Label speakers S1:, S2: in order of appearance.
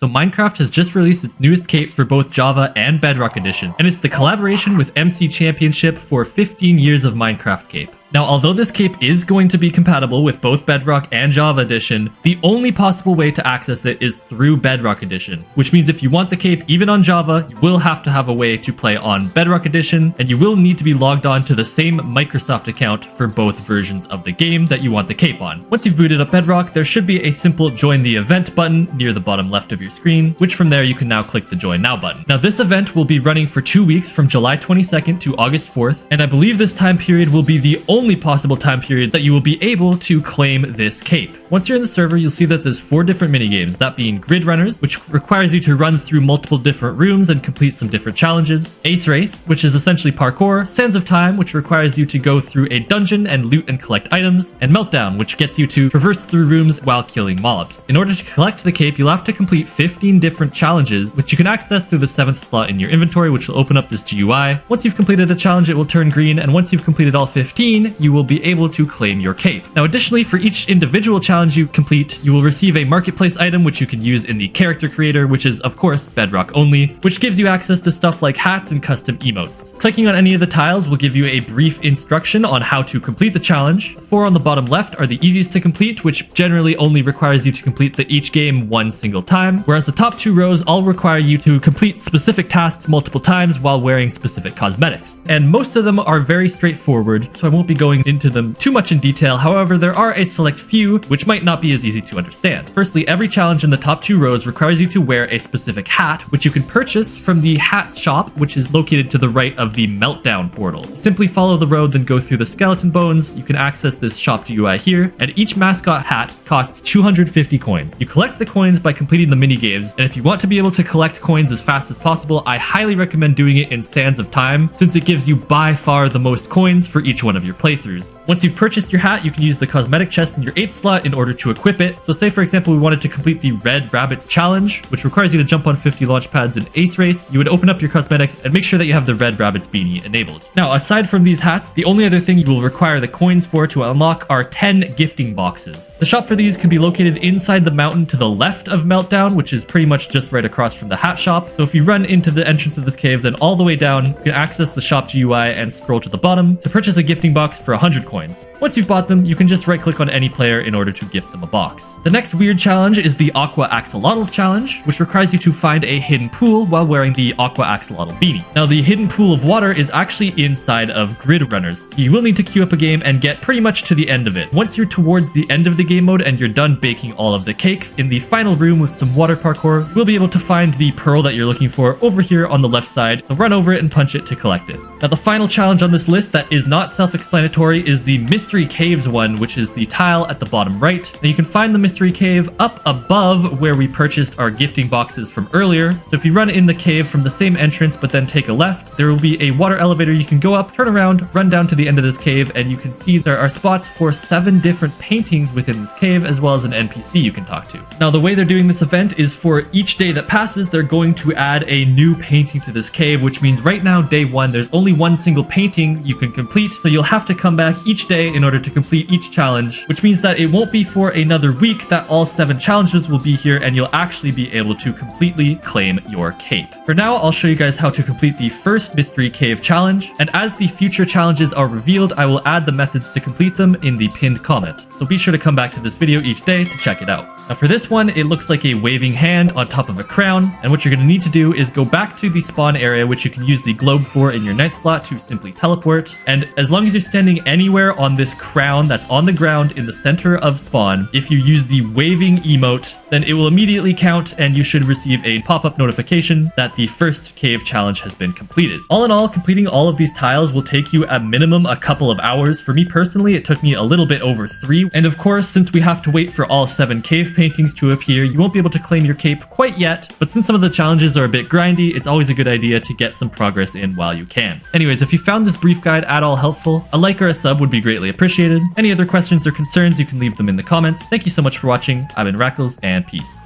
S1: So Minecraft has just released its newest cape for both Java and Bedrock Edition, and it's the collaboration with MC Championship for 15 years of Minecraft cape. Now, although this cape is going to be compatible with both Bedrock and Java Edition, the only possible way to access it is through Bedrock Edition, which means if you want the cape even on Java, you will have to have a way to play on Bedrock Edition, and you will need to be logged on to the same Microsoft account for both versions of the game that you want the cape on. Once you've booted up Bedrock, there should be a simple join the event button near the bottom left of your screen, which from there you can now click the join now button. Now, this event will be running for 2 weeks from July 22nd to August 4th, and I believe this time period will be the only possible time period that you will be able to claim this cape. Once you're in the server, you'll see that there's 4 different minigames, that being Grid Runners, which requires you to run through multiple different rooms and complete some different challenges, Ace Race, which is essentially parkour, Sands of Time, which requires you to go through a dungeon and loot and collect items, and Meltdown, which gets you to traverse through rooms while killing mobs. In order to collect the cape, you'll have to complete 15 different challenges, which you can access through the 7th slot in your inventory, which will open up this GUI. Once you've completed a challenge, it will turn green, and once you've completed all 15, you will be able to claim your cape. Now, additionally, for each individual challenge you complete, you will receive a marketplace item which you can use in the character creator, which is of course Bedrock only, which gives you access to stuff like hats and custom emotes. Clicking on any of the tiles will give you a brief instruction on how to complete the challenge. 4 on the bottom left are the easiest to complete, which generally only requires you to complete each game one single time, whereas the top 2 rows all require you to complete specific tasks multiple times while wearing specific cosmetics. And most of them are very straightforward, so I won't be going into them too much in detail. However, there are a select few which might not be as easy to understand. Firstly, every challenge in the top 2 rows requires you to wear a specific hat, which you can purchase from the hat shop, which is located to the right of the Meltdown portal. Simply follow the road, then go through the skeleton bones. You can access this shop GUI here, and each mascot hat costs 250 coins. You collect the coins by completing the mini games, and if you want to be able to collect coins as fast as possible, I highly recommend doing it in Sands of Time, since it gives you by far the most coins for each one of your playthroughs. Once you've purchased your hat, you can use the cosmetic chest in your 8th slot in order to equip it. So say for example we wanted to complete the Red Rabbits challenge, which requires you to jump on 50 launch pads in Ace Race. You would open up your cosmetics and make sure that you have the Red Rabbits beanie enabled. Now, aside from these hats, the only other thing you will require the coins for to unlock are 10 gifting boxes. The shop for these can be located inside the mountain to the left of Meltdown, which is pretty much just right across from the hat shop. So if you run into the entrance of this cave, then all the way down, you can access the shop GUI and scroll to the bottom to purchase a gifting box for 100 coins. Once you've bought them, you can just right click on any player in order to gift them a box. The next weird challenge is the Aqua Axolotls challenge, which requires you to find a hidden pool while wearing the Aqua Axolotl beanie. Now, the hidden pool of water is actually inside of Grid Runners. You will need to queue up a game and get pretty much to the end of it. Once you're towards the end of the game mode and you're done baking all of the cakes, in the final room with some water parkour, you will be able to find the pearl that you're looking for over here on the left side, so run over it and punch it to collect it. Now, the final challenge on this list that is not self-explanatory is the Mystery Caves one, which is the tile at the bottom right. Now, you can find the Mystery Cave up above where we purchased our gifting boxes from earlier. So if you run in the cave from the same entrance but then take a left, there will be a water elevator you can go up, turn around, run down to the end of this cave, and you can see there are spots for 7 different paintings within this cave, as well as an NPC you can talk to. Now, the way they're doing this event is for each day that passes, they're going to add a new painting to this cave, which means right now, day 1, there's only one single painting you can complete, so you'll have to come back each day in order to complete each challenge, which means that it won't be for another week that all 7 challenges will be here, and you'll actually be able to completely claim your cape. For now, I'll show you guys how to complete the first Mystery Cave challenge, and as the future challenges are revealed, I will add the methods to complete them in the pinned comment, so be sure to come back to this video each day to check it out. Now, for this one, it looks like a waving hand on top of a crown, and what you're going to need to do is go back to the spawn area, which you can use the globe for in your 9th slot to simply teleport, and as long as you're standing anywhere on this crown that's on the ground in the center of spawn, if you use the waving emote, then it will immediately count and you should receive a pop-up notification that the first cave challenge has been completed. All in all, completing all of these tiles will take you at minimum a couple of hours. For me personally, it took me a little bit over 3, and of course, since we have to wait for all 7 cave paintings to appear, you won't be able to claim your cape quite yet, but since some of the challenges are a bit grindy, it's always a good idea to get some progress in while you can. Anyways, if you found this brief guide at all helpful, a like or a sub would be greatly appreciated. Any other questions or concerns, you can leave them in the comments. Thank you so much for watching. I've been Rackles, and peace.